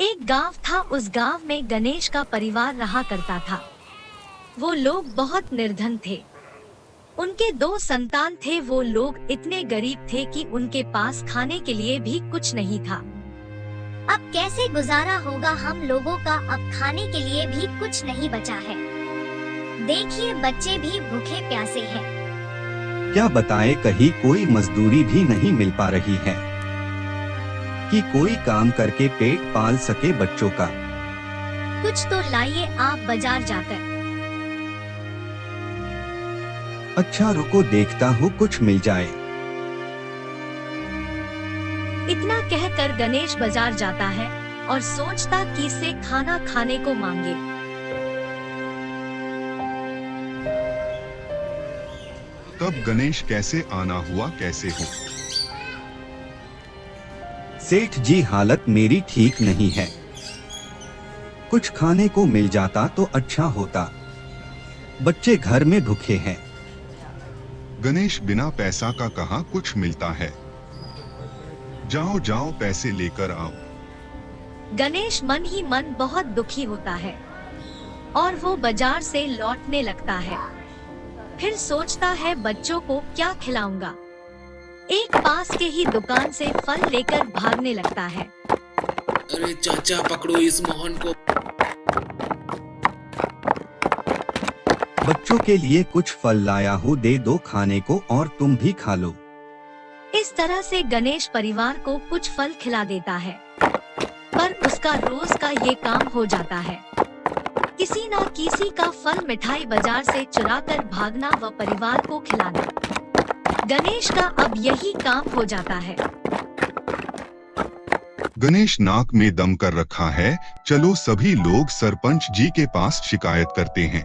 एक गांव था। उस गांव में गणेश का परिवार रहा करता था। वो लोग बहुत निर्धन थे। उनके दो संतान थे। वो लोग इतने गरीब थे कि उनके पास खाने के लिए भी कुछ नहीं था। अब कैसे गुजारा होगा हम लोगों का। अब खाने के लिए भी कुछ नहीं बचा है। देखिए बच्चे भी भूखे प्यासे हैं। क्या बताएं, कहीं कोई मजदूरी भी नहीं मिल पा रही है कि कोई काम करके पेट पाल सके बच्चों का। कुछ तो लाइए आप बाजार जाकर। अच्छा रुको, देखता हूँ कुछ मिल जाए। इतना कहकर गणेश बाजार जाता है और सोचता कि से खाना खाने को मांगे। तब गणेश कैसे आना हुआ, कैसे हो? सेठ जी, हालत मेरी ठीक नहीं है। कुछ खाने को मिल जाता तो अच्छा होता। बच्चे घर में भूखे हैं। गणेश, बिना पैसा का कहाँ कुछ मिलता है। जाओ जाओ पैसे लेकर आओ। गणेश मन ही मन बहुत दुखी होता है और वो बाजार से लौटने लगता है। फिर सोचता है बच्चों को क्या खिलाऊंगा। एक पास के ही दुकान से फल लेकर भागने लगता है। अरे चाचा, पकड़ो इस मोहन को। बच्चों के लिए कुछ फल लाया हूँ, दे दो खाने को और तुम भी खा लो। इस तरह से गणेश परिवार को कुछ फल खिला देता है, पर उसका रोज का ये काम हो जाता है। किसी न किसी का फल मिठाई बाजार से चुराकर भागना व परिवार को खिलाना। गणेश का अब यही काम हो जाता है। गणेश नाक में दम कर रखा है। चलो सभी लोग सरपंच जी के पास शिकायत करते हैं।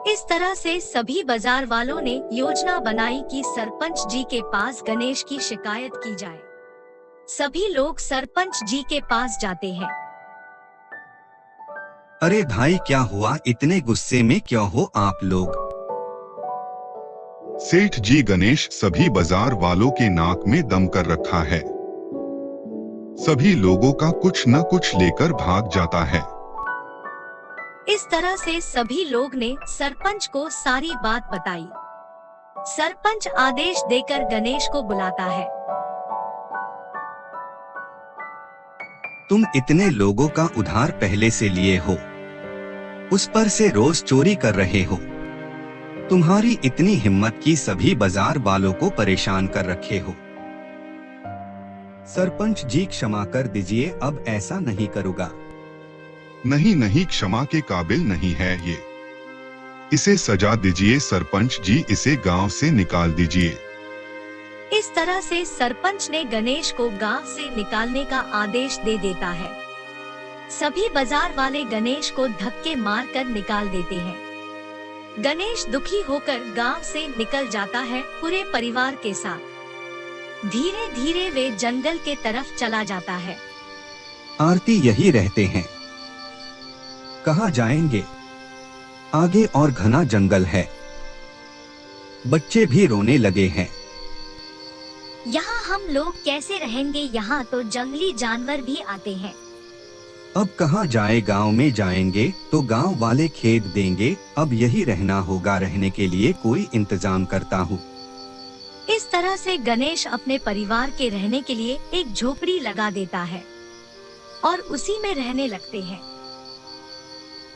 इस तरह से सभी बाजार वालों ने योजना बनाई कि सरपंच जी के पास गणेश की शिकायत की जाए। सभी लोग सरपंच जी के पास जाते हैं। अरे भाई, क्या हुआ? इतने गुस्से में क्यों हो आप लोग? सेठ जी, गणेश सभी बाजार वालों के नाक में दम कर रखा है। सभी लोगों का कुछ न कुछ लेकर भाग जाता है। इस तरह से सभी लोग ने सरपंच को सारी बात बताई। सरपंच आदेश देकर गणेश को बुलाता है। तुम इतने लोगों का उधार पहले से लिए हो, उस पर से रोज चोरी कर रहे हो। तुम्हारी इतनी हिम्मत कि सभी बाजार वालों को परेशान कर रखे हो। सरपंच जी, क्षमा कर दीजिए, अब ऐसा नहीं करूँगा। नहीं नहीं, क्षमा के काबिल नहीं है ये। इसे सजा दीजिए सरपंच जी, इसे गांव से निकाल दीजिए। इस तरह से सरपंच ने गणेश को गांव से निकालने का आदेश दे देता है। सभी बाजार वाले गणेश को धक्के मारकर निकाल देते हैं। गणेश दुखी होकर गांव से निकल जाता है पूरे परिवार के साथ। धीरे धीरे वे जंगल के तरफ चला जाता है। आरती यही रहते हैं। कहाँ जाएंगे? आगे और घना जंगल है। बच्चे भी रोने लगे हैं। यहाँ हम लोग कैसे रहेंगे। यहाँ तो जंगली जानवर भी आते हैं। अब कहाँ जाए? गांव में जाएंगे तो गांव वाले खेत देंगे। अब यही रहना होगा। रहने के लिए कोई इंतजाम करता हूँ। इस तरह से गणेश अपने परिवार के रहने के लिए एक झोपड़ी लगा देता है और उसी में रहने लगते हैं।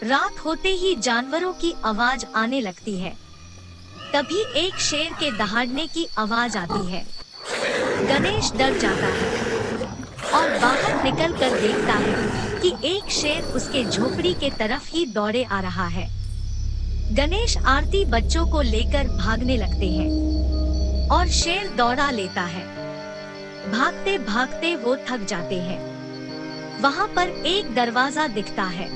रात होते ही जानवरों की आवाज आने लगती है। तभी एक शेर के दहाड़ने की आवाज आती है। गणेश डर जाता है और बाहर निकलकर देखता है कि एक शेर उसके झोपड़ी के तरफ ही दौड़े आ रहा है। गणेश आरती बच्चों को लेकर भागने लगते हैं और शेर दौड़ा लेता है। भागते भागते वो थक जाते हैं। वहाँ पर एक दरवाजा दिखता है।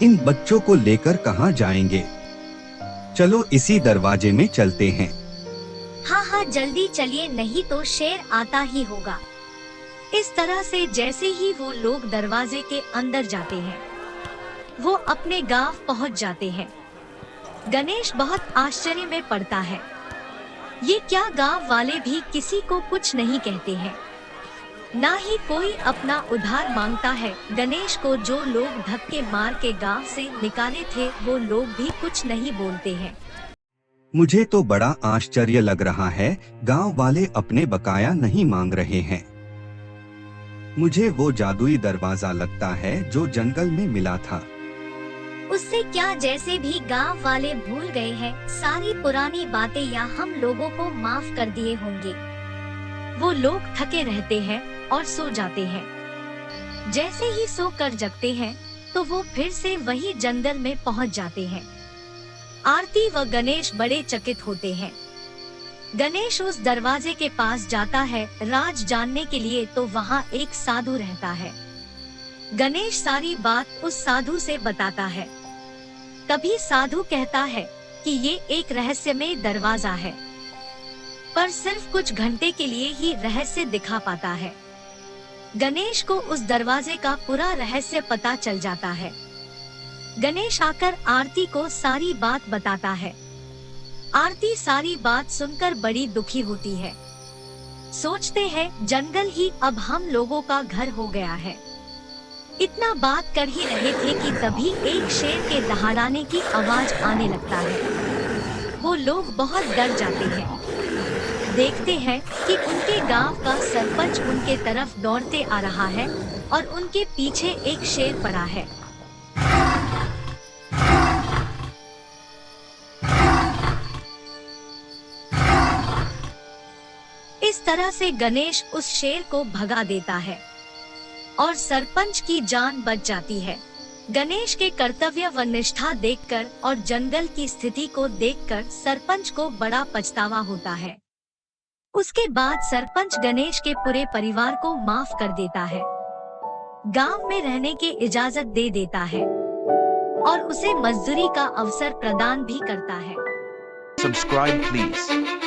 इन बच्चों को लेकर कहाँ जाएंगे? चलो इसी दरवाजे में चलते हैं। हाँ हाँ जल्दी चलिए, नहीं तो शेर आता ही होगा। इस तरह से जैसे ही वो लोग दरवाजे के अंदर जाते हैं, वो अपने गांव पहुंच जाते हैं। गणेश बहुत आश्चर्य में पड़ता है। ये क्या, गांव वाले भी किसी को कुछ नहीं कहते हैं। ना ही कोई अपना उधार मांगता है। गणेश को जो लोग धक्के मार के गांव से निकाले थे वो लोग भी कुछ नहीं बोलते हैं। मुझे तो बड़ा आश्चर्य लग रहा है, गांव वाले अपने बकाया नहीं मांग रहे हैं। मुझे वो जादुई दरवाजा लगता है जो जंगल में मिला था। उससे क्या, जैसे भी गांव वाले भूल गए हैं सारी पुरानी बातें या हम लोगों को माफ कर दिए होंगे। वो लोग थके रहते हैं और सो जाते हैं। जैसे ही सो कर जगते हैं तो वो फिर से वही जंगल में पहुंच जाते हैं। आरती व गणेश बड़े चकित होते हैं। गणेश उस दरवाजे के पास जाता है राज जानने के लिए, तो वहाँ एक साधु रहता है। गणेश सारी बात उस साधु से बताता है। तभी साधु कहता है कि ये एक रहस्यमय दरवाजा है, पर सिर्फ कुछ घंटे के लिए ही रहस्य दिखा पाता है। गणेश को उस दरवाजे का पूरा रहस्य पता चल जाता है। गणेश आकर आरती को सारी बात बताता है। आरती सारी बात सुनकर बड़ी दुखी होती है। सोचते हैं जंगल ही अब हम लोगों का घर हो गया है। इतना बात कर ही रहे थे कि तभी एक शेर के दहाड़ाने की आवाज आने लगता है। वो लोग बहुत डर जाते हैं। देखते हैं कि उनके गांव का सरपंच उनके तरफ दौड़ते आ रहा है और उनके पीछे एक शेर पड़ा है। इस तरह से गणेश उस शेर को भगा देता है और सरपंच की जान बच जाती है। गणेश के कर्तव्य व निष्ठा देखकर और जंगल की स्थिति को देखकर सरपंच को बड़ा पछतावा होता है। उसके बाद सरपंच गणेश के पूरे परिवार को माफ कर देता है, गांव में रहने की इजाजत दे देता है और उसे मजदूरी का अवसर प्रदान भी करता है। Subscribe please.